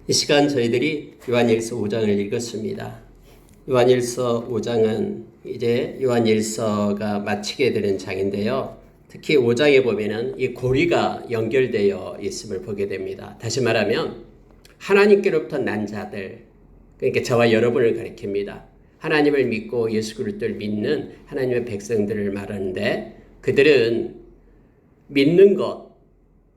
이 시간 저희들이 요한일서 5장을 읽었습니다. 요한일서 5장은 이제 요한일서가 마치게 되는 장인데요. 특히 5장에 보면은 이 고리가 연결되어 있음을 보게 됩니다. 다시 말하면 하나님께로부터 난 자들, 그러니까 저와 여러분을 가리킵니다. 하나님을 믿고 예수 그리스도를 믿는 하나님의 백성들을 말하는데, 그들은 믿는 것,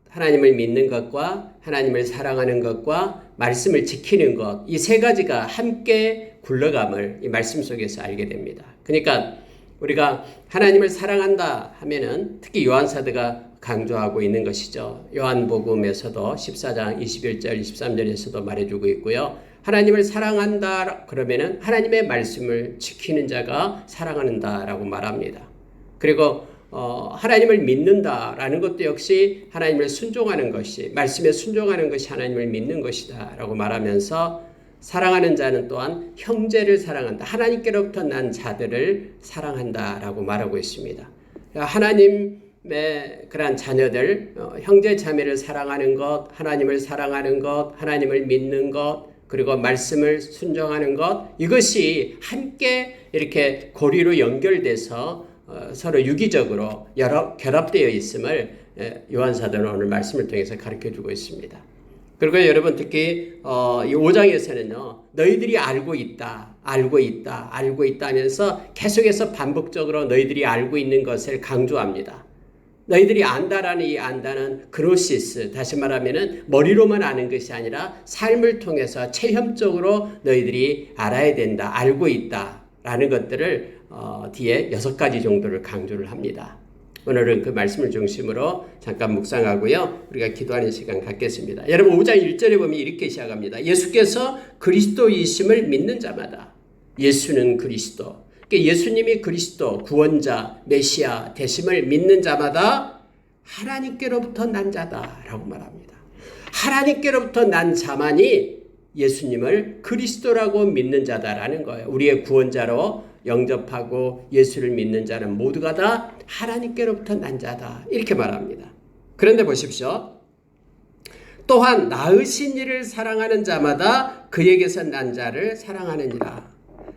하나님을 믿는 것과 하나님을 사랑하는 것과 말씀을 지키는 것, 이 세 가지가 함께 굴러감을 이 말씀 속에서 알게 됩니다. 그러니까 우리가 하나님을 사랑한다 하면은 특히 요한사도가 강조하고 있는 것이죠. 요한복음에서도 14장 21절 23절에서도 말해주고 있고요. 하나님을 사랑한다 그러면은 하나님의 말씀을 지키는 자가 사랑한다라고 말합니다. 그리고 하나님을 믿는다라는 것도 역시 하나님을 순종하는 것이, 말씀에 순종하는 것이 하나님을 믿는 것이다 라고 말하면서, 사랑하는 자는 또한 형제를 사랑한다, 하나님께로부터 난 자들을 사랑한다 라고 말하고 있습니다. 하나님의 그러한 자녀들, 형제 자매를 사랑하는 것, 하나님을 사랑하는 것, 하나님을 믿는 것, 그리고 말씀을 순종하는 것, 이것이 함께 이렇게 고리로 연결돼서 서로 유기적으로 결합되어 있음을 요한사도는 오늘 말씀을 통해서 가르쳐주고 있습니다. 그리고 여러분 특히 이 5장에서는요. 너희들이 알고 있다 하면서 계속해서 반복적으로 너희들이 알고 있는 것을 강조합니다. 너희들이 안다라는 이 안다는 그노시스, 다시 말하면은 머리로만 아는 것이 아니라 삶을 통해서 체험적으로 너희들이 알아야 된다, 알고 있다라는 것들을 뒤에 6가지 정도를 강조를 합니다. 오늘은 그 말씀을 중심으로 잠깐 묵상하고요. 우리가 기도하는 시간 갖겠습니다. 여러분 5장 1절에 보면 이렇게 시작합니다. 예수께서 그리스도이심을 믿는 자마다. 예수는 그리스도. 그러니까 예수님이 그리스도, 구원자, 메시아 되심을 믿는 자마다 하나님께로부터 난 자다라고 말합니다. 하나님께로부터 난 자만이 예수님을 그리스도라고 믿는 자다라는 거예요. 우리의 구원자로 영접하고 예수를 믿는 자는 모두가 다 하나님께로부터 난 자다, 이렇게 말합니다. 그런데 보십시오. 또한 낳으신 이를 사랑하는 자마다 그에게서 난 자를 사랑하느니라.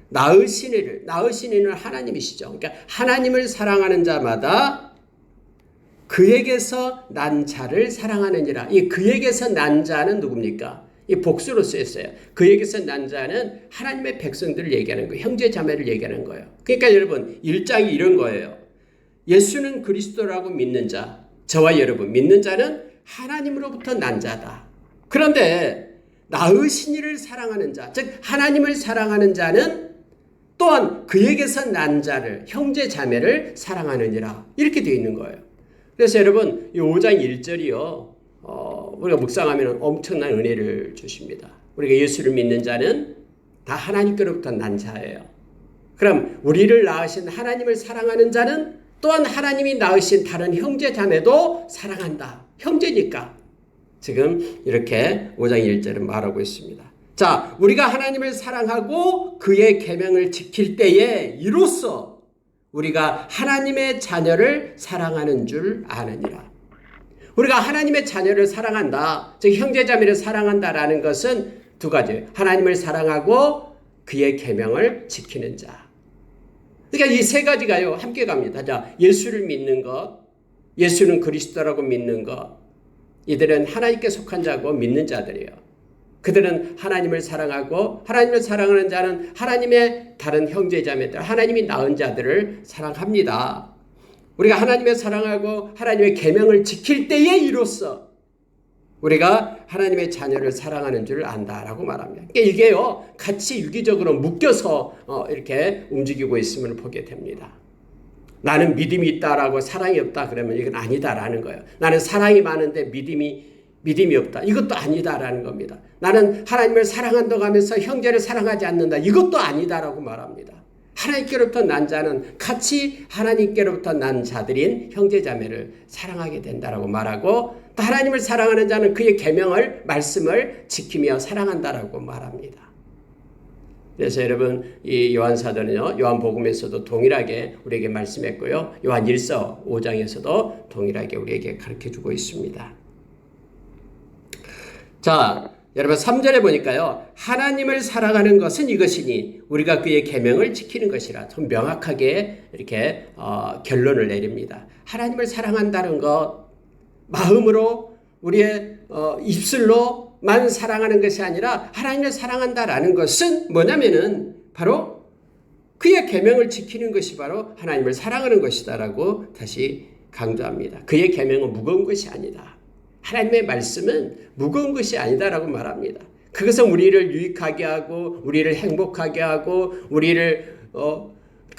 낳으신 이는 하나님이시죠. 그러니까 하나님을 사랑하는 자마다 그에게서 난 자를 사랑하느니라. 이 그에게서 난 자는 누굽니까? 이 복수로 쓰였어요. 그에게서 난 자는 하나님의 백성들을 얘기하는 거예요. 형제 자매를 얘기하는 거예요. 그러니까 여러분 1장이 이런 거예요. 예수는 그리스도라고 믿는 자, 저와 여러분 믿는 자는 하나님으로부터 난 자다. 그런데 낳으신 이를 사랑하는 자, 즉 하나님을 사랑하는 자는 또한 그에게서 난 자를, 형제 자매를 사랑하느니라, 이렇게 되어 있는 거예요. 그래서 여러분 이 5장 1절이요. 우리가 묵상하면 엄청난 은혜를 주십니다. 우리가 예수를 믿는 자는 다 하나님께로부터 난 자예요. 그럼 우리를 낳으신 하나님을 사랑하는 자는 또한 하나님이 낳으신 다른 형제 자매도 사랑한다. 형제니까. 지금 이렇게 5장 1절은 말하고 있습니다. 자, 우리가 하나님을 사랑하고 그의 계명을 지킬 때에 이로써 우리가 하나님의 자녀를 사랑하는 줄 아느니라. 우리가 하나님의 자녀를 사랑한다, 즉 형제자매를 사랑한다라는 것은 두 가지예요. 하나님을 사랑하고 그의 계명을 지키는 자. 그러니까 이 세 가지가요 함께 갑니다. 자, 예수를 믿는 것, 예수는 그리스도라고 믿는 것, 이들은 하나님께 속한 자고 믿는 자들이에요. 그들은 하나님을 사랑하고, 하나님을 사랑하는 자는 하나님의 다른 형제자매들, 하나님이 낳은 자들을 사랑합니다. 우리가 하나님의 사랑하고 하나님의 계명을 지킬 때에 이로써 우리가 하나님의 자녀를 사랑하는 줄 안다라고 말합니다. 그러니까 이게요 같이 유기적으로 묶여서 이렇게 움직이고 있음을 보게 됩니다. 나는 믿음이 있다라고 사랑이 없다 그러면 이건 아니다라는 거예요. 나는 사랑이 많은데 믿음이 없다, 이것도 아니다라는 겁니다. 나는 하나님을 사랑한다고 하면서 형제를 사랑하지 않는다, 이것도 아니다라고 말합니다. 하나님께로부터 난 자는 같이 하나님께로부터 난 자들인 형제자매를 사랑하게 된다라고 말하고, 또 하나님을 사랑하는 자는 그의 계명을, 말씀을 지키며 사랑한다라고 말합니다. 그래서 여러분 이 요한사도는요 요한복음에서도 동일하게 우리에게 말씀했고요, 요한1서 5장에서도 동일하게 우리에게 가르쳐주고 있습니다. 자, 여러분 3절에 보니까요. 하나님을 사랑하는 것은 이것이니 우리가 그의 계명을 지키는 것이라. 좀 명확하게 이렇게 결론을 내립니다. 하나님을 사랑한다는 것 마음으로 우리의 입술로만 사랑하는 것이 아니라 하나님을 사랑한다라는 것은 뭐냐면은 바로 그의 계명을 지키는 것이 바로 하나님을 사랑하는 것이다라고 다시 강조합니다. 그의 계명은 무거운 것이 아니다. 하나님의 말씀은 무거운 것이 아니다라고 말합니다. 그것은 우리를 유익하게 하고 우리를 행복하게 하고 우리를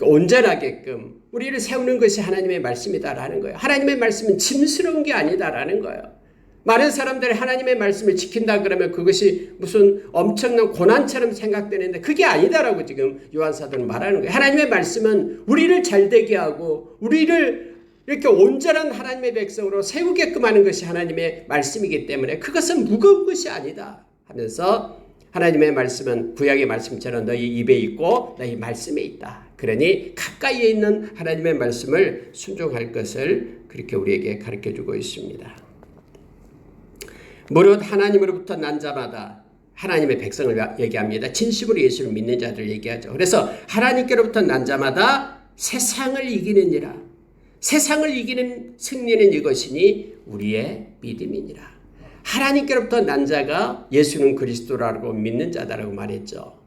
온전하게끔 우리를 세우는 것이 하나님의 말씀이다라는 거예요. 하나님의 말씀은 짐스러운 게 아니다라는 거예요. 많은 사람들이 하나님의 말씀을 지킨다 그러면 그것이 무슨 엄청난 고난처럼 생각되는데 그게 아니다라고 지금 요한사도는 말하는 거예요. 하나님의 말씀은 우리를 잘되게 하고 우리를 이렇게 온전한 하나님의 백성으로 세우게끔 하는 것이 하나님의 말씀이기 때문에 그것은 무거운 것이 아니다 하면서 하나님의 말씀은 구약의 말씀처럼 너희 입에 있고 너희 말씀에 있다. 그러니 가까이에 있는 하나님의 말씀을 순종할 것을 그렇게 우리에게 가르쳐주고 있습니다. 무릇 하나님으로부터 난 자마다 하나님의 백성을 얘기합니다. 진심으로 예수를 믿는 자들 얘기하죠. 그래서 하나님께로부터 난 자마다 세상을 이기느니라. 세상을 이기는 승리는 이것이니 우리의 믿음이니라. 하나님께로부터 난 자가 예수는 그리스도라고 믿는 자다라고 말했죠.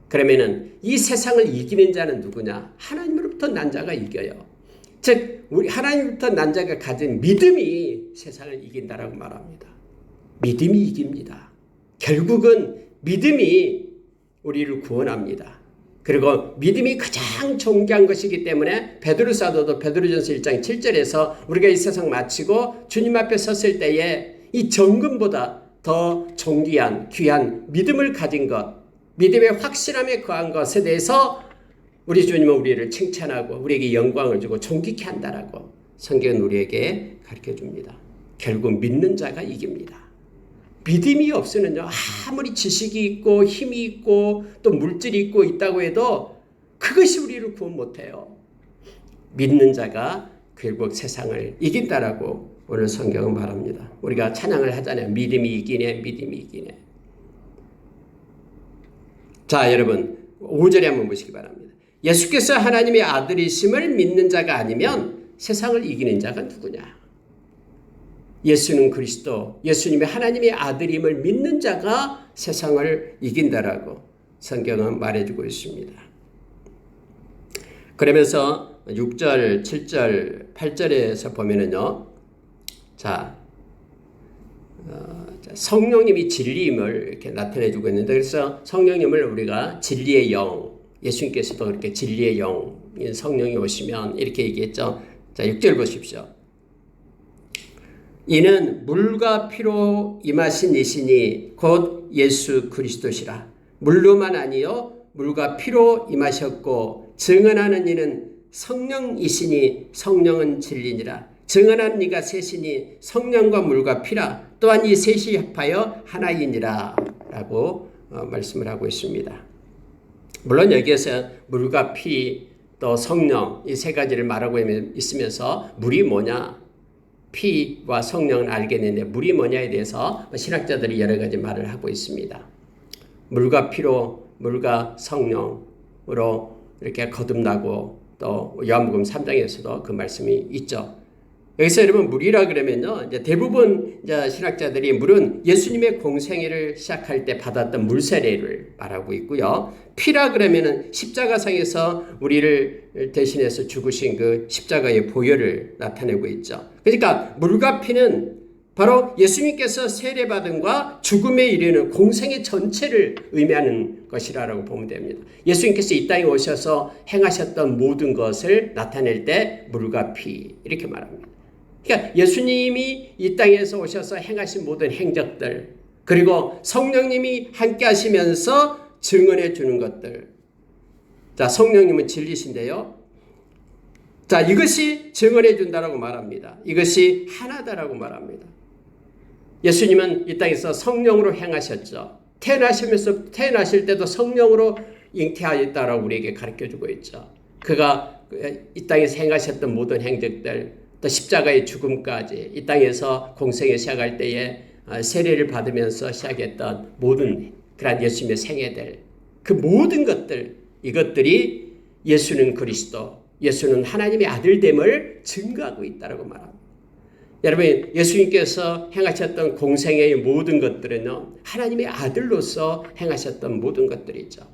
그러면은 이 세상을 이기는 자는 누구냐? 하나님으로부터 난 자가 이겨요. 즉 우리 하나님으로부터 난 자가 가진 믿음이 세상을 이긴다라고 말합니다. 믿음이 이깁니다. 결국은 믿음이 우리를 구원합니다. 그리고 믿음이 가장 존귀한 것이기 때문에 베드로 사도도 베드로전서 1장 7절에서 우리가 이 세상 마치고 주님 앞에 섰을 때에 이 정금보다 더 존귀한 귀한 믿음을 가진 것, 믿음의 확실함에 거한 것에 대해서 우리 주님은 우리를 칭찬하고 우리에게 영광을 주고 존귀케 한다라고 성경은 우리에게 가르쳐줍니다. 결국 믿는 자가 이깁니다. 믿음이 없으면요, 아무리 지식이 있고 힘이 있고 또 물질이 있고 있다고 해도 그것이 우리를 구원 못해요. 믿는 자가 결국 세상을 이긴다라고 오늘 성경은 말합니다. 우리가 찬양을 하잖아요. 믿음이 이기네, 믿음이 이기네. 자, 여러분 5절에 한번 보시기 바랍니다. 예수께서 하나님의 아들이심을 믿는 자가 아니면 세상을 이기는 자가 누구냐? 예수는 그리스도, 예수님의 하나님의 아들임을 믿는 자가 세상을 이긴다라고 성경은 말해주고 있습니다. 그러면서 6절, 7절, 8절에서 보면은요, 성령님이 진리임을 이렇게 나타내주고 있는데, 그래서 성령님을 우리가 진리의 영, 예수님께서도 그렇게 진리의 영인 성령이 오시면 이렇게 얘기했죠. 자, 6절 보십시오. 이는 물과 피로 임하신 이시니 곧 예수 그리스도시라. 물로만 아니요 물과 피로 임하셨고 증언하는 이는 성령이시니 성령은 진리니라. 증언하는 이가 셋이니 성령과 물과 피라. 또한 이 셋이 합하여 하나이니라 라고 말씀을 하고 있습니다. 물론 여기에서 물과 피 또 성령 이 세 가지를 말하고 있으면서 물이 뭐냐, 피와 성령은 알겠는데 물이 뭐냐에 대해서 신학자들이 여러 가지 말을 하고 있습니다. 물과 피로, 물과 성령으로 이렇게 거듭나고 또 요한복음 3장에서도 그 말씀이 있죠. 여기서 여러분 물이라 그러면요, 이제 대부분 이제 신학자들이 물은 예수님의 공생애를 시작할 때 받았던 물 세례를 말하고 있고요. 피라 그러면은 십자가상에서 우리를 대신해서 죽으신 그 십자가의 보혈을 나타내고 있죠. 그러니까 물과 피는 바로 예수님께서 세례받음과 죽음에 이르는 공생의 전체를 의미하는 것이라고 보면 됩니다. 예수님께서 이 땅에 오셔서 행하셨던 모든 것을 나타낼 때 물과 피 이렇게 말합니다. 그러니까 예수님이 이 땅에서 오셔서 행하신 모든 행적들, 그리고 성령님이 함께 하시면서 증언해 주는 것들. 자, 성령님은 진리신데요. 자, 이것이 증언해 준다라고 말합니다. 이것이 하나다라고 말합니다. 예수님은 이 땅에서 성령으로 행하셨죠. 태어나실 때도 성령으로 잉태하였다라고 우리에게 가르쳐 주고 있죠. 그가 이 땅에서 행하셨던 모든 행적들, 또 십자가의 죽음까지 이 땅에서 공생에 시작할 때에 세례를 받으면서 시작했던 모든 그런 예수님의 생애들, 그 모든 것들, 이것들이 예수는 그리스도, 예수는 하나님의 아들됨을 증거하고 있다고 말합니다. 여러분, 예수님께서 행하셨던 공생애의 모든 것들은요, 하나님의 아들로서 행하셨던 모든 것들이죠.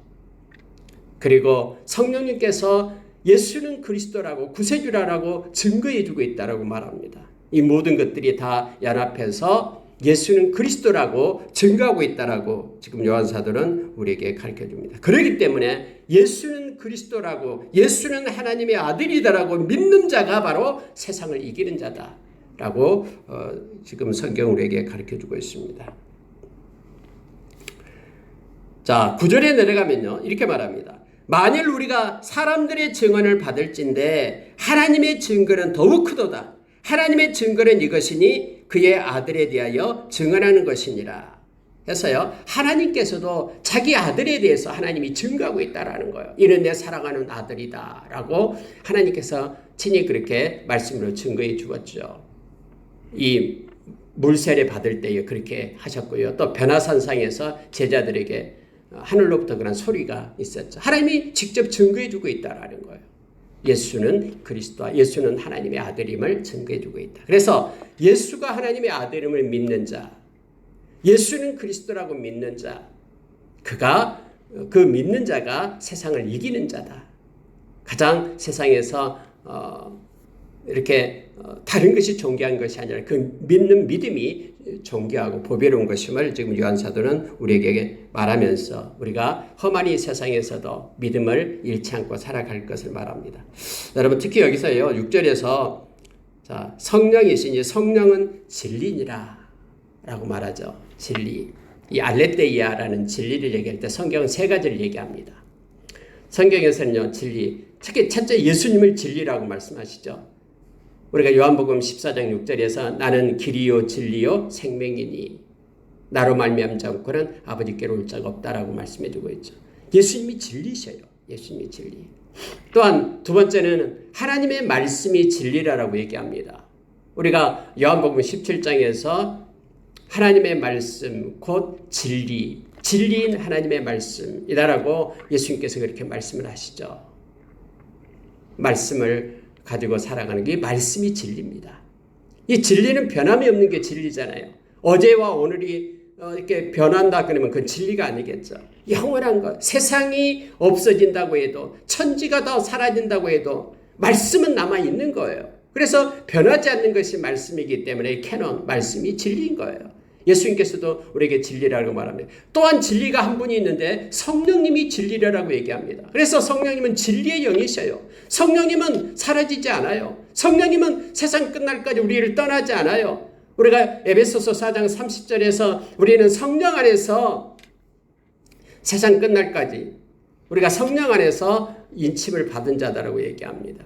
그리고 성령님께서 예수는 그리스도라고, 구세주라고 증거해주고 있다고 말합니다. 이 모든 것들이 다 연합해서 예수는 그리스도라고 증거하고 있다라고 지금 요한사도는 우리에게 가르쳐줍니다. 그렇기 때문에 예수는 그리스도라고, 예수는 하나님의 아들이다라고 믿는 자가 바로 세상을 이기는 자다라고 지금 성경 우리에게 가르쳐주고 있습니다. 자, 9절에 내려가면요, 이렇게 말합니다. 만일 우리가 사람들의 증언을 받을진대 하나님의 증거는 더욱 크도다. 하나님의 증거는 이것이니 그의 아들에 대하여 증언하는 것이니라. 해서요, 하나님께서도 자기 아들에 대해서 하나님이 증거하고 있다라는 거예요. 이는 내 사랑하는 아들이다라고 하나님께서 친히 그렇게 말씀으로 증거해 주었죠. 이 물세례 받을 때에 그렇게 하셨고요. 또 변화산상에서 제자들에게 하늘로부터 그런 소리가 있었죠. 하나님이 직접 증거해 주고 있다라는 거예요. 예수는 그리스도와 예수는 하나님의 아들임을 증거해 주고 있다. 그래서 예수가 하나님의 아들임을 믿는 자, 예수는 그리스도라고 믿는 자, 그 믿는 자가 세상을 이기는 자다. 가장 세상에서 이렇게 다른 것이 존귀한 것이 아니라 그 믿는 믿음이 존귀하고 보배로운 것임을 지금 요한사도는 우리에게 말하면서 우리가 험한 이 세상에서도 믿음을 잃지 않고 살아갈 것을 말합니다. 여러분, 특히 여기서요 6절에서 자, 성령이시니 성령은 진리니라 라고 말하죠. 진리. 이 알레데이아라는 진리를 얘기할 때 성경은 세 가지를 얘기합니다. 성경에서는요 진리, 특히 첫째 예수님을 진리라고 말씀하시죠. 우리가 요한복음 14장 6절에서 나는 길이요 진리요 생명이니 나로 말미암지 않고는 아버지께로 올 자가 없다라고 말씀해 주고 있죠. 예수님이 진리셔요. 예수님이 진리. 또한 두 번째는 하나님의 말씀이 진리라고 얘기합니다. 우리가 요한복음 17장에서 하나님의 말씀 곧 진리, 진리인 하나님의 말씀이다라고 예수님께서 그렇게 말씀을 하시죠. 말씀을 가지고 살아가는 게 말씀이 진리입니다. 이 진리는 변함이 없는 게 진리잖아요. 어제와 오늘이 이렇게 변한다 그러면 그건 진리가 아니겠죠. 영원한 것, 세상이 없어진다고 해도 천지가 다 사라진다고 해도 말씀은 남아있는 거예요. 그래서 변하지 않는 것이 말씀이기 때문에 캐논, 말씀이 진리인 거예요. 예수님께서도 우리에게 진리라고 말합니다. 또한 진리가 한 분이 있는데 성령님이 진리라고 얘기합니다. 그래서 성령님은 진리의 영이셔요. 성령님은 사라지지 않아요. 성령님은 세상 끝날까지 우리를 떠나지 않아요. 우리가 에베소서 4장 30절에서 우리는 성령 안에서 세상 끝날까지 우리가 성령 안에서 인침을 받은 자다라고 얘기합니다.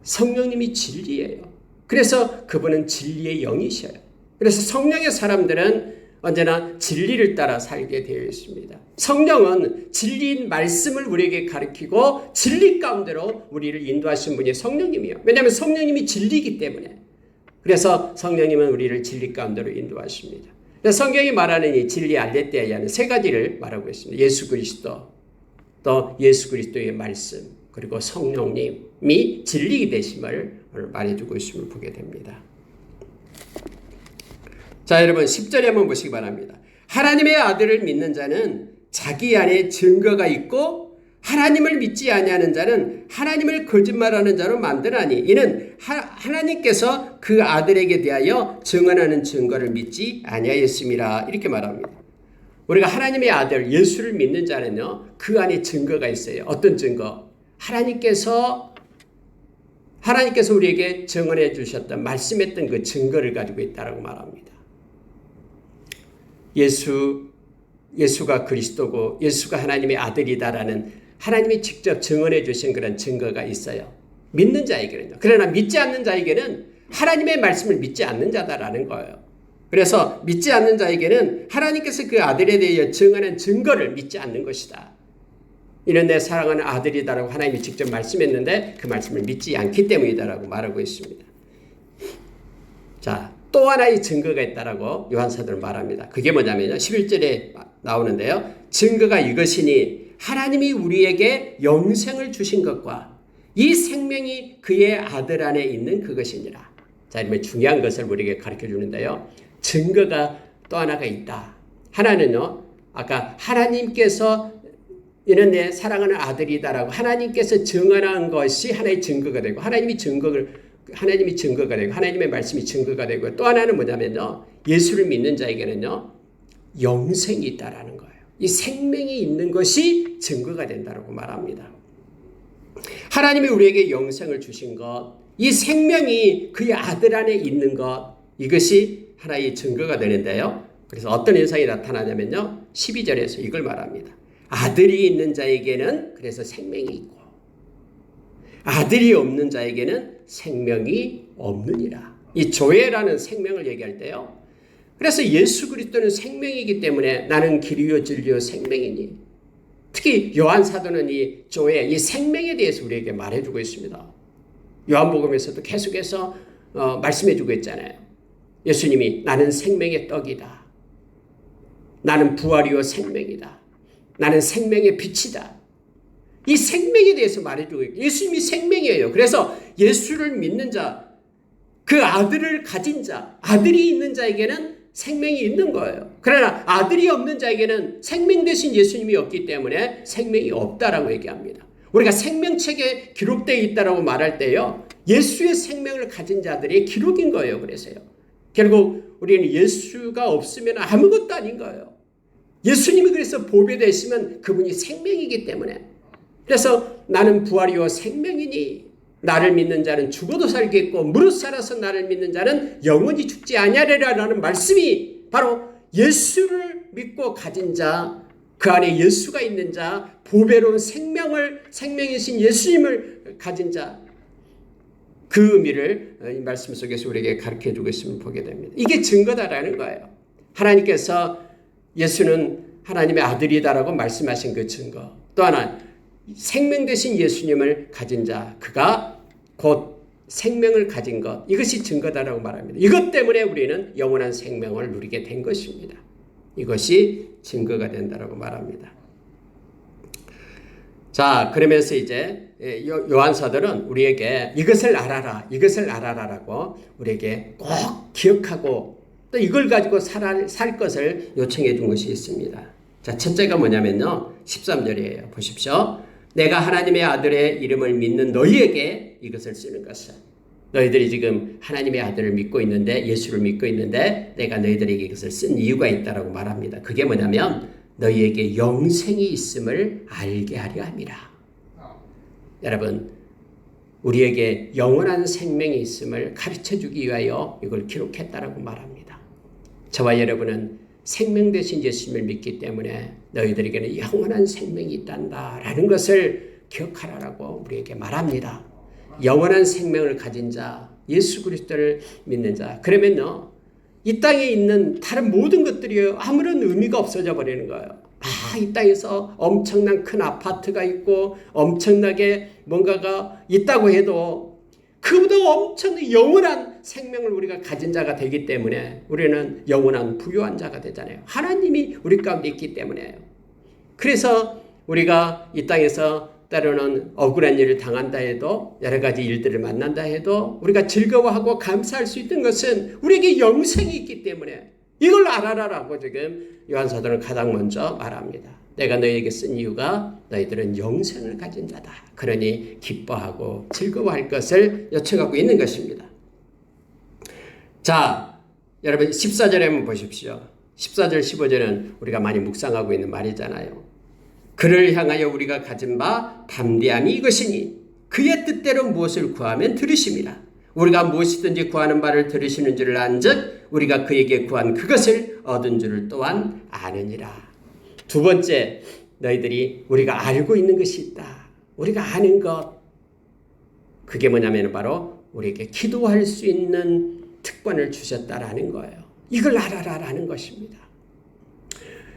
성령님이 진리예요. 그래서 그분은 진리의 영이셔요. 그래서 성령의 사람들은 언제나 진리를 따라 살게 되어 있습니다. 성령은 진리인 말씀을 우리에게 가르치고 진리 가운데로 우리를 인도하신 분이 성령님이에요. 왜냐하면 성령님이 진리이기 때문에. 그래서 성령님은 우리를 진리 가운데로 인도하십니다. 성경이 말하는 이 진리 알레데이아는 세 가지를 말하고 있습니다. 예수 그리스도, 또 예수 그리스도의 말씀, 그리고 성령님이 진리가 되심을 오늘 말해주고 있음을 보게 됩니다. 자, 여러분 10절에 한번 보시기 바랍니다. 하나님의 아들을 믿는 자는 자기 안에 증거가 있고 하나님을 믿지 아니하는 자는 하나님을 거짓말하는 자로 만드나니 이는 하나님께서 그 아들에게 대하여 증언하는 증거를 믿지 아니하였음이라 이렇게 말합니다. 우리가 하나님의 아들 예수를 믿는 자는요 그 안에 증거가 있어요. 어떤 증거? 하나님께서 우리에게 증언해 주셨던 말씀했던 그 증거를 가지고 있다고 말합니다. 예수가 그리스도고 예수가 하나님의 아들이다라는 하나님이 직접 증언해 주신 그런 증거가 있어요. 믿는 자에게는요. 그러나 믿지 않는 자에게는 하나님의 말씀을 믿지 않는 자다라는 거예요. 그래서 믿지 않는 자에게는 하나님께서 그 아들에 대해 증언한 증거를 믿지 않는 것이다. 이는 내 사랑하는 아들이다라고 하나님이 직접 말씀했는데 그 말씀을 믿지 않기 때문이다라고 말하고 있습니다. 자, 또 하나의 증거가 있다라고 요한사도는 말합니다. 그게 뭐냐면요. 11절에 나오는데요. 증거가 이것이니 하나님이 우리에게 영생을 주신 것과 이 생명이 그의 아들 안에 있는 그것이니라. 자, 이러면 중요한 것을 우리에게 가르쳐 주는데요. 증거가 또 하나가 있다. 하나는요. 아까 하나님께서 이는 내 사랑하는 아들이다라고 하나님께서 증언한 것이 하나의 증거가 되고 하나님이 증거가 되고 하나님의 말씀이 증거가 되고 또 하나는 뭐냐면요. 예수를 믿는 자에게는요. 영생이 있다라는 거예요. 이 생명이 있는 것이 증거가 된다라고 말합니다. 하나님이 우리에게 영생을 주신 것, 이 생명이 그의 아들 안에 있는 것, 이것이 하나의 증거가 되는데요. 그래서 어떤 현상이 나타나냐면요. 12절에서 이걸 말합니다. 아들이 있는 자에게는 그래서 생명이 있고 아들이 없는 자에게는 생명이 없느니라. 이 조회라는 생명을 얘기할 때요. 그래서 예수 그리스도는 생명이기 때문에 나는 길이요 진리요 생명이니 특히 요한 사도는 이 조회, 이 생명에 대해서 우리에게 말해주고 있습니다. 요한복음에서도 계속해서 말씀해주고 있잖아요. 예수님이 나는 생명의 떡이다. 나는 부활이요 생명이다. 나는 생명의 빛이다. 이 생명에 대해서 말해주고 있고 예수님이 생명이에요. 그래서 예수를 믿는 자, 그 아들을 가진 자, 아들이 있는 자에게는 생명이 있는 거예요. 그러나 아들이 없는 자에게는 생명 대신 예수님이 없기 때문에 생명이 없다라고 얘기합니다. 우리가 생명책에 기록되어 있다라고 말할 때요. 예수의 생명을 가진 자들의 기록인 거예요. 그래서요. 결국 우리는 예수가 없으면 아무것도 아닌 거예요. 예수님이 그래서 보배되시면 그분이 생명이기 때문에 그래서 나는 부활이요 생명이니 나를 믿는 자는 죽어도 살겠고 무릇 살아서 나를 믿는 자는 영원히 죽지 아니하리라라는 말씀이 바로 예수를 믿고 가진 자, 그 안에 예수가 있는 자, 보배로운 생명이신 예수님을 가진 자, 그 의미를 이 말씀 속에서 우리에게 가르쳐주고 있음을 보게 됩니다. 이게 증거다라는 거예요. 하나님께서 예수는 하나님의 아들이다라고 말씀하신 그 증거. 또 하나 생명 되신 예수님을 가진 자, 그가 곧 생명을 가진 것, 이것이 증거다라고 말합니다. 이것 때문에 우리는 영원한 생명을 누리게 된 것입니다. 이것이 증거가 된다라고 말합니다. 자, 그러면서 이제 요한사도는 우리에게 이것을 알아라라고 우리에게 꼭 기억하고 또 이걸 가지고 살 것을 요청해 준 것이 있습니다. 자, 첫째가 뭐냐면요. 13절이에요. 보십시오. 내가 하나님의 아들의 이름을 믿는 너희에게 이것을 쓰는 것은 너희들이 지금 하나님의 아들을 믿고 있는데 예수를 믿고 있는데 내가 너희들에게 이것을 쓴 이유가 있다라고 말합니다. 그게 뭐냐면 너희에게 영생이 있음을 알게 하려 함이라. 여러분 우리에게 영원한 생명이 있음을 가르쳐주기 위하여 이걸 기록했다라고 말합니다. 저와 여러분은 생명 되신 예수님을 믿기 때문에 너희들에게는 영원한 생명이 있단다라는 것을 기억하라고 우리에게 말합니다. 영원한 생명을 가진 자, 예수 그리스도를 믿는 자, 그러면요 이 땅에 있는 다른 모든 것들이 아무런 의미가 없어져 버리는 거예요. 이 땅에서 엄청난 큰 아파트가 있고 엄청나게 뭔가가 있다고 해도 그보다 엄청난 영원한 생명을 우리가 가진 자가 되기 때문에 우리는 영원한 부유한 자가 되잖아요. 하나님이 우리 가운데 있기 때문에요. 그래서 우리가 이 땅에서 때로는 억울한 일을 당한다 해도 여러 가지 일들을 만난다 해도 우리가 즐거워하고 감사할 수 있는 것은 우리에게 영생이 있기 때문에 이걸 알아라라고 지금 요한사도는 가장 먼저 말합니다. 내가 너희에게 쓴 이유가 너희들은 영생을 가진 자다. 그러니 기뻐하고 즐거워할 것을 요청하고 있는 것입니다. 자, 여러분 14절에 한번 보십시오. 14절 15절은 우리가 많이 묵상하고 있는 말이잖아요. 그를 향하여 우리가 가진 바 담대함이 이것이니 그의 뜻대로 무엇을 구하면 들으심이라. 우리가 무엇이든지 구하는 바를 들으시는 줄을 안즉 우리가 그에게 구한 그것을 얻은 줄을 또한 아느니라. 두 번째, 너희들이 우리가 알고 있는 것이 있다. 우리가 아는 것, 그게 뭐냐면 바로 우리에게 기도할 수 있는 특권을 주셨다라는 거예요. 이걸 알아라라는 것입니다.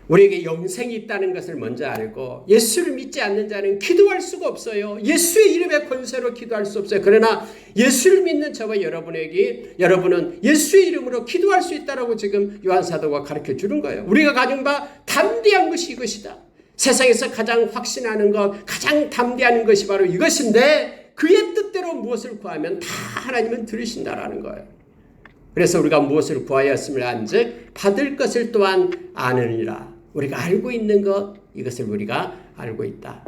우리에게 영생이 있다는 것을 먼저 알고 예수를 믿지 않는 자는 기도할 수가 없어요. 예수의 이름의 권세로 기도할 수 없어요. 그러나 예수를 믿는 저와 여러분은 예수의 이름으로 기도할 수 있다라고 지금 요한 사도가 가르쳐 주는 거예요. 우리가 가진 바 담대한 것이 이것이다. 세상에서 가장 확신하는 것, 가장 담대한 것이 바로 이것인데 그의 뜻대로 무엇을 구하면 다 하나님은 들으신다라는 거예요. 그래서 우리가 무엇을 구하였음을 안즉 받을 것을 또한 아느니라. 우리가 알고 있는 것, 이것을 우리가 알고 있다.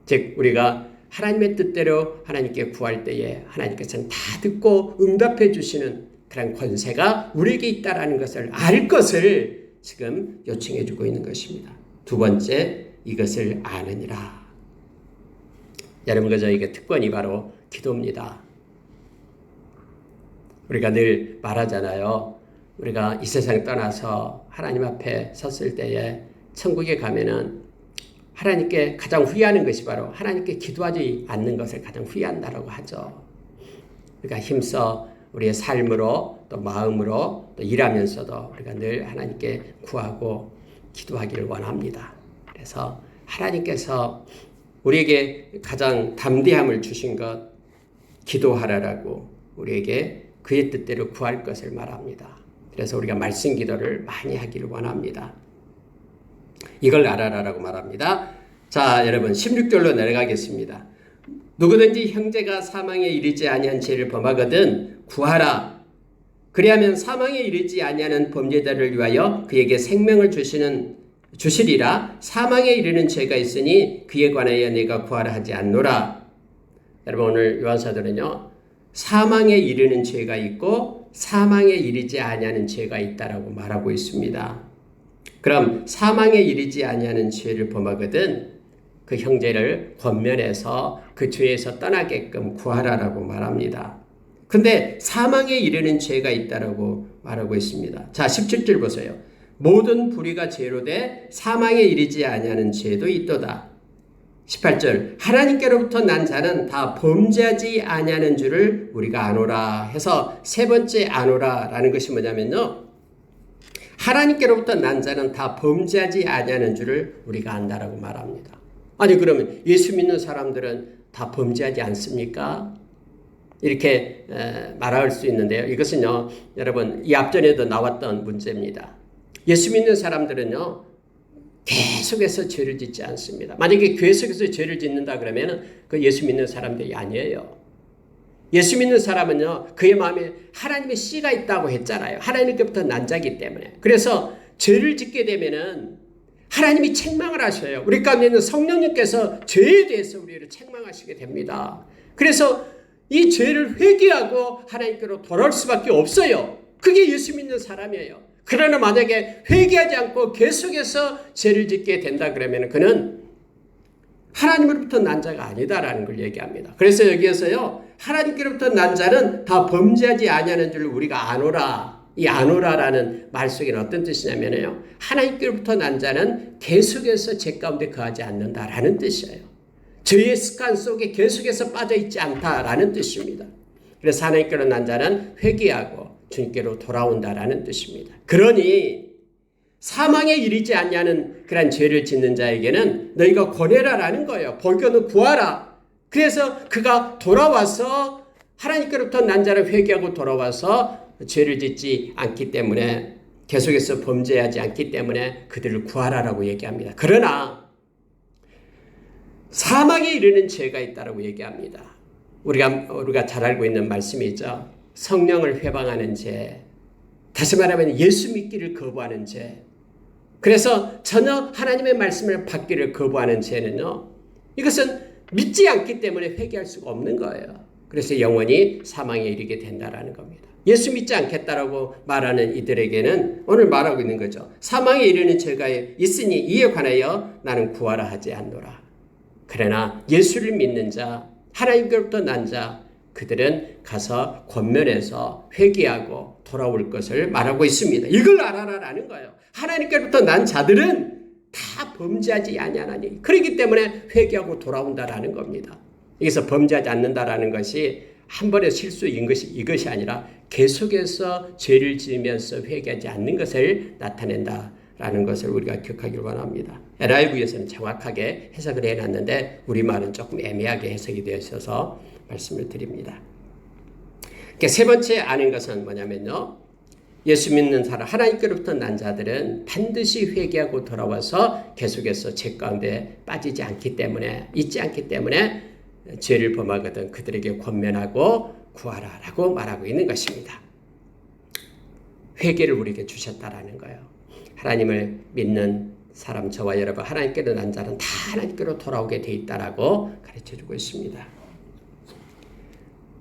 즉 우리가 하나님의 뜻대로 하나님께 구할 때에 하나님께서는 다 듣고 응답해 주시는 그런 권세가 우리에게 있다라는 것을 알 것을 지금 요청해 주고 있는 것입니다. 두 번째, 이것을 아느니라. 여러분과 저에게 특권이 바로 기도입니다. 우리가 늘 말하잖아요. 우리가 이 세상 떠나서 하나님 앞에 섰을 때에 천국에 가면은 하나님께 가장 후회하는 것이 바로 하나님께 기도하지 않는 것을 가장 후회한다라고 하죠. 그러니까 힘써 우리의 삶으로 또 마음으로 또 일하면서도 우리가 늘 하나님께 구하고 기도하기를 원합니다. 그래서 하나님께서 우리에게 가장 담대함을 주신 것, 기도하라라고 우리에게 그의 뜻대로 구할 것을 말합니다. 그래서 우리가 말씀 기도를 많이 하기를 원합니다. 이걸 알아라라고 말합니다. 자, 여러분 16절로 내려가겠습니다. 누구든지 형제가 사망에 이르지 아니한 죄를 범하거든 구하라. 그리하면 사망에 이르지 아니하는 범죄자를 위하여 그에게 생명을 주시리라. 사망에 이르는 죄가 있으니 그에 관하여 내가 구하라 하지 않노라. 여러분 오늘 요한사도는요. 사망에 이르는 죄가 있고 사망에 이르지 아니하는 죄가 있다라고 말하고 있습니다. 그럼 사망에 이르지 아니하는 죄를 범하거든 그 형제를 권면해서 그 죄에서 떠나게끔 구하라라고 말합니다. 근데 사망에 이르는 죄가 있다라고 말하고 있습니다. 자, 17절 보세요. 모든 불의가 죄로 돼 사망에 이르지 아니하는 죄도 있도다. 18절 하나님께로부터 난 자는 다 범죄하지 아니하는 줄을 우리가 아노라 해서 세 번째 아노라라는 것이 뭐냐면요. 하나님께로부터 난 자는 다 범죄하지 아니하는 줄을 우리가 안다라고 말합니다. 아니 그러면 예수 믿는 사람들은 다 범죄하지 않습니까? 이렇게 말할 수 있는데요. 이것은요. 여러분 이 앞전에도 나왔던 문제입니다. 예수 믿는 사람들은요. 계속해서 죄를 짓지 않습니다. 만약에 계속해서 죄를 짓는다 그러면 그 예수 믿는 사람들이 아니에요. 예수 믿는 사람은요. 그의 마음에 하나님의 씨가 있다고 했잖아요. 하나님께부터 난 자기 때문에. 그래서 죄를 짓게 되면은 하나님이 책망을 하셔요. 우리 가운데 있는 성령님께서 죄에 대해서 우리를 책망하시게 됩니다. 그래서 이 죄를 회개하고 하나님께로 돌아올 수밖에 없어요. 그게 예수 믿는 사람이에요. 그러나 만약에 회개하지 않고 계속해서 죄를 짓게 된다 그러면 그는 하나님으로부터 난 자가 아니다라는 걸 얘기합니다. 그래서 여기에서요. 하나님께로부터 난 자는 다 범죄하지 아니하는 줄 우리가 아노라. 이 아노라라는 말 속에는 어떤 뜻이냐면요. 하나님께로부터 난 자는 계속해서 죄 가운데 거하지 않는다라는 뜻이에요. 죄의 습관 속에 계속해서 빠져있지 않다라는 뜻입니다. 그래서 하나님께로 난 자는 회개하고 주님께로 돌아온다라는 뜻입니다. 그러니 사망에 이르지 않냐는 그런 죄를 짓는 자에게는 너희가 권해라라는 거예요. 벌교는 구하라. 그래서 그가 돌아와서 하나님께로부터 난 자를 회개하고 돌아와서 죄를 짓지 않기 때문에 계속해서 범죄하지 않기 때문에 그들을 구하라라고 얘기합니다. 그러나 사망에 이르는 죄가 있다라고 얘기합니다. 우리가 잘 알고 있는 말씀이죠. 성령을 회방하는 죄, 다시 말하면 예수 믿기를 거부하는 죄. 그래서 전혀 하나님의 말씀을 받기를 거부하는 죄는요. 이것은 믿지 않기 때문에 회개할 수가 없는 거예요. 그래서 영원히 사망에 이르게 된다라는 겁니다. 예수 믿지 않겠다라고 말하는 이들에게는 오늘 말하고 있는 거죠. 사망에 이르는 죄가 있으니 이에 관하여 나는 구하라 하지 않노라. 그러나 예수를 믿는 자, 하나님께로부터 난 자, 그들은 가서 권면해서 회개하고 돌아올 것을 말하고 있습니다. 이걸 알아라라는 거예요. 하나님께로부터 난 자들은 다 범죄하지 아니하나니 그렇기 때문에 회개하고 돌아온다라는 겁니다. 여기서 범죄하지 않는다라는 것이 한 번의 실수인 것이 이것이 아니라 계속해서 죄를 지으면서 회개하지 않는 것을 나타낸다라는 것을 우리가 기억하기를 원합니다. NIV에서는 정확하게 해석을 해놨는데 우리말은 조금 애매하게 해석이 되어 있어서 말씀을 드립니다. 세 번째 아는 것은 뭐냐면요. 예수 믿는 사람, 하나님께로부터 난 자들은 반드시 회개하고 돌아와서 계속해서 죄 가운데 빠지지 않기 때문에, 있지 않기 때문에 죄를 범하거든 그들에게 권면하고 구하라라고 말하고 있는 것입니다. 회개를 우리에게 주셨다라는 거예요. 하나님을 믿는 사람, 저와 여러분, 하나님께로 난 자는 다 하나님께로 돌아오게 돼 있다라고 가르쳐주고 있습니다.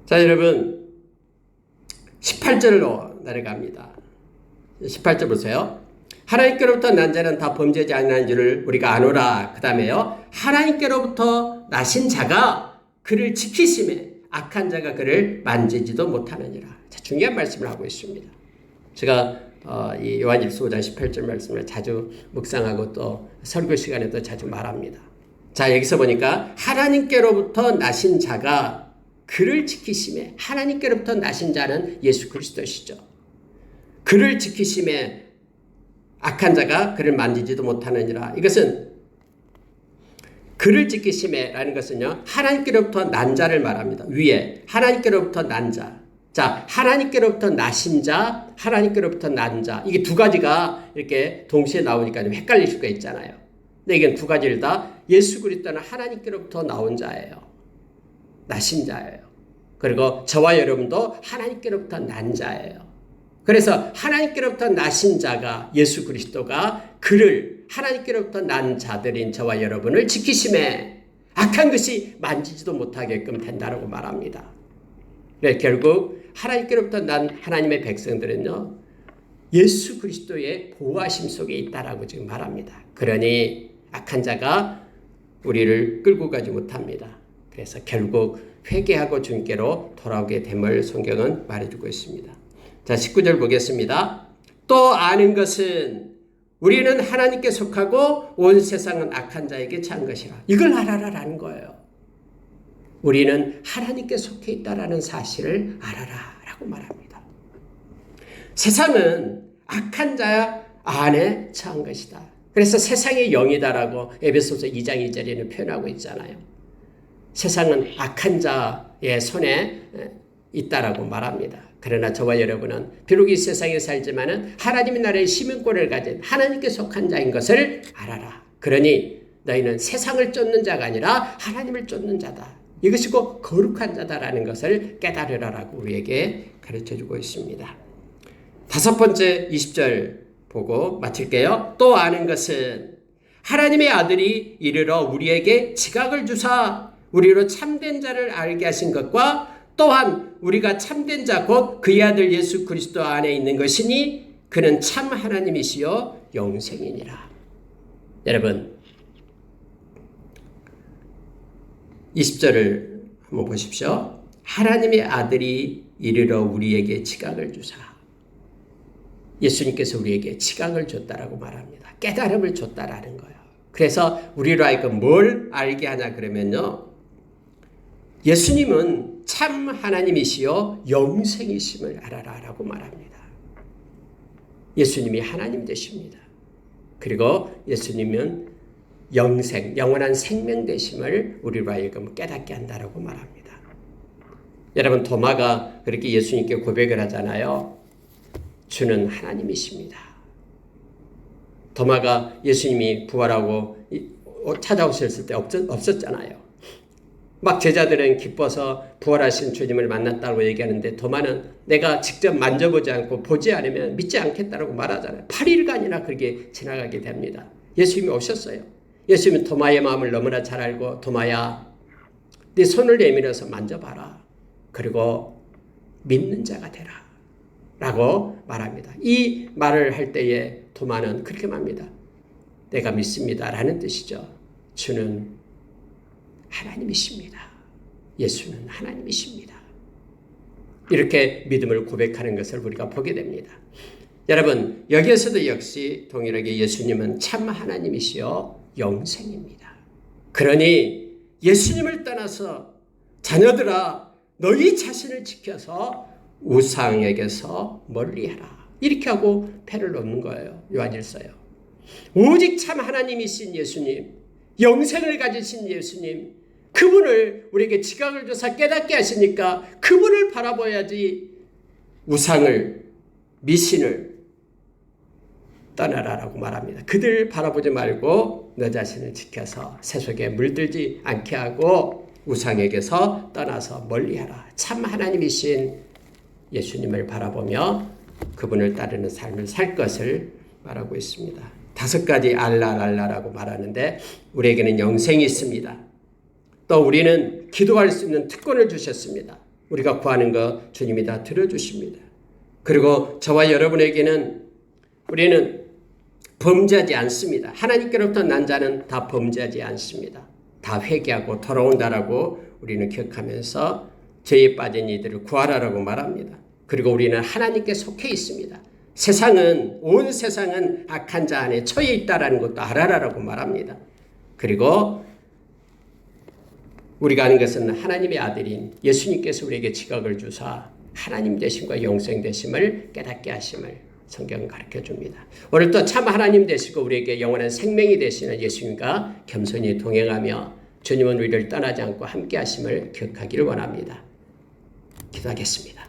자, 여러분 18절로 내려갑니다. 18절 보세요. 하나님께로부터 난 자는 다 범죄하지 않는 줄을 우리가 아노라. 그 다음에요. 하나님께로부터 나신 자가 그를 지키심에 악한 자가 그를 만지지도 못하느니라. 자, 중요한 말씀을 하고 있습니다. 제가 이 요한일서 5장 18절 말씀을 자주 묵상하고 또 설교 시간에도 자주 말합니다. 자, 여기서 보니까 하나님께로부터 나신 자가 그를 지키심에, 하나님께로부터 나신 자는 예수 그리스도시죠. 그를 지키심에 악한 자가 그를 만지지도 못하느니라. 이것은 그를 지키심에라는 것은요, 하나님께로부터 난 자를 말합니다. 위에 하나님께로부터 난 자. 자, 하나님께로부터 나신 자, 하나님께로부터 난 자. 이게 두 가지가 이렇게 동시에 나오니까 좀 헷갈릴 수가 있잖아요. 근데 이건 두 가지를 다 예수 그리스도는 하나님께로부터 나온 자예요. 나신 자예요. 그리고 저와 여러분도 하나님께로부터 난 자예요. 그래서 하나님께로부터 나신 자가 예수 그리스도가 그를 하나님께로부터 난 자들인 저와 여러분을 지키심에 악한 것이 만지지도 못하게끔 된다고 말합니다. 네, 결국 하나님께로부터 난 하나님의 백성들은요, 예수 그리스도의 보호하심 속에 있다라고 지금 말합니다. 그러니 악한 자가 우리를 끌고 가지 못합니다. 그래서 결국 회개하고 주님께로 돌아오게 됨을 성경은 말해주고 있습니다. 자, 19절 보겠습니다. 또 아는 것은 우리는 하나님께 속하고 온 세상은 악한 자에게 처한 것이라. 이걸 알아라라는 거예요. 우리는 하나님께 속해 있다라는 사실을 알아라라고 말합니다. 세상은 악한 자 안에 처한 것이다. 그래서 세상의 영이다라고 에베소서 2장 2절에는 표현하고 있잖아요. 세상은 악한 자의 손에 있다라고 말합니다. 그러나 저와 여러분은 비록 이 세상에 살지만은 하나님의 나라의 시민권을 가진 하나님께 속한 자인 것을 알아라. 그러니 너희는 세상을 쫓는 자가 아니라 하나님을 쫓는 자다. 이것이 곧 거룩한 자다라는 것을 깨달으라라고 우리에게 가르쳐주고 있습니다. 다섯 번째 20절 보고 마칠게요. 또 아는 것은 하나님의 아들이 이르러 우리에게 지각을 주사 우리로 참된 자를 알게 하신 것과 또한 우리가 참된 자 곧 그의 아들 예수 그리스도 안에 있는 것이니 그는 참 하나님이시요 영생이니라. 여러분 20절을 한번 보십시오. 하나님의 아들이 이르러 우리에게 지각을 주사. 예수님께서 우리에게 지각을 줬다라고 말합니다. 깨달음을 줬다라는 거예요. 그래서 우리로 하여금 뭘 알게 하냐 그러면요, 예수님은 참 하나님이시요 영생이심을 알아라라고 말합니다. 예수님이 하나님 되십니다. 그리고 예수님은 영생, 영원한 생명 되심을 우리로 하여금 깨닫게 한다라고 말합니다. 여러분 도마가 그렇게 예수님께 고백을 하잖아요. 주는 하나님이십니다. 도마가 예수님이 부활하고 찾아오셨을 때 없었잖아요. 막 제자들은 기뻐서 부활하신 주님을 만났다고 얘기하는데 도마는 내가 직접 만져보지 않고 보지 않으면 믿지 않겠다고 말하잖아요. 8일간이나 그렇게 지나가게 됩니다. 예수님이 오셨어요. 예수님은 도마의 마음을 너무나 잘 알고 도마야 네 손을 내밀어서 만져봐라. 그리고 믿는 자가 되라 라고 말합니다. 이 말을 할 때에 도마는 그렇게 말합니다. 내가 믿습니다 라는 뜻이죠. 주는 하나님이십니다. 예수는 하나님이십니다. 이렇게 믿음을 고백하는 것을 우리가 보게 됩니다. 여러분 여기에서도 역시 동일하게 예수님은 참 하나님이시여 영생입니다. 그러니 예수님을 떠나서 자녀들아 너희 자신을 지켜서 우상에게서 멀리하라. 이렇게 하고 패를 놓는 거예요. 요한일서요. 오직 참 하나님이신 예수님, 영생을 가지신 예수님, 그분을 우리에게 지각을 줘서 깨닫게 하시니까 그분을 바라봐야지 우상을, 미신을 떠나라라고 말합니다. 그들 바라보지 말고 너 자신을 지켜서 세속에 물들지 않게 하고 우상에게서 떠나서 멀리하라. 참 하나님이신 예수님을 바라보며 그분을 따르는 삶을 살 것을 말하고 있습니다. 5가지 알라라고 말하는데 우리에게는 영생이 있습니다. 또 우리는 기도할 수 있는 특권을 주셨습니다. 우리가 구하는 것 주님이 다 들어주십니다. 그리고 저와 여러분에게는 우리는 범죄하지 않습니다. 하나님께로부터 난 자는 다 범죄하지 않습니다. 다 회개하고 돌아온다라고 우리는 기억하면서 죄에 빠진 이들을 구하라라고 말합니다. 그리고 우리는 하나님께 속해 있습니다. 온 세상은 악한 자 안에 처해 있다라는 것도 알아라라고 말합니다. 그리고 우리가 아는 것은 하나님의 아들인 예수님께서 우리에게 지각을 주사 하나님 되심과 영생 되심을 깨닫게 하심을 성경은 가르쳐 줍니다. 오늘 또 참 하나님 되시고 우리에게 영원한 생명이 되시는 예수님과 겸손히 동행하며 주님은 우리를 떠나지 않고 함께 하심을 기억하기를 원합니다. 기도하겠습니다.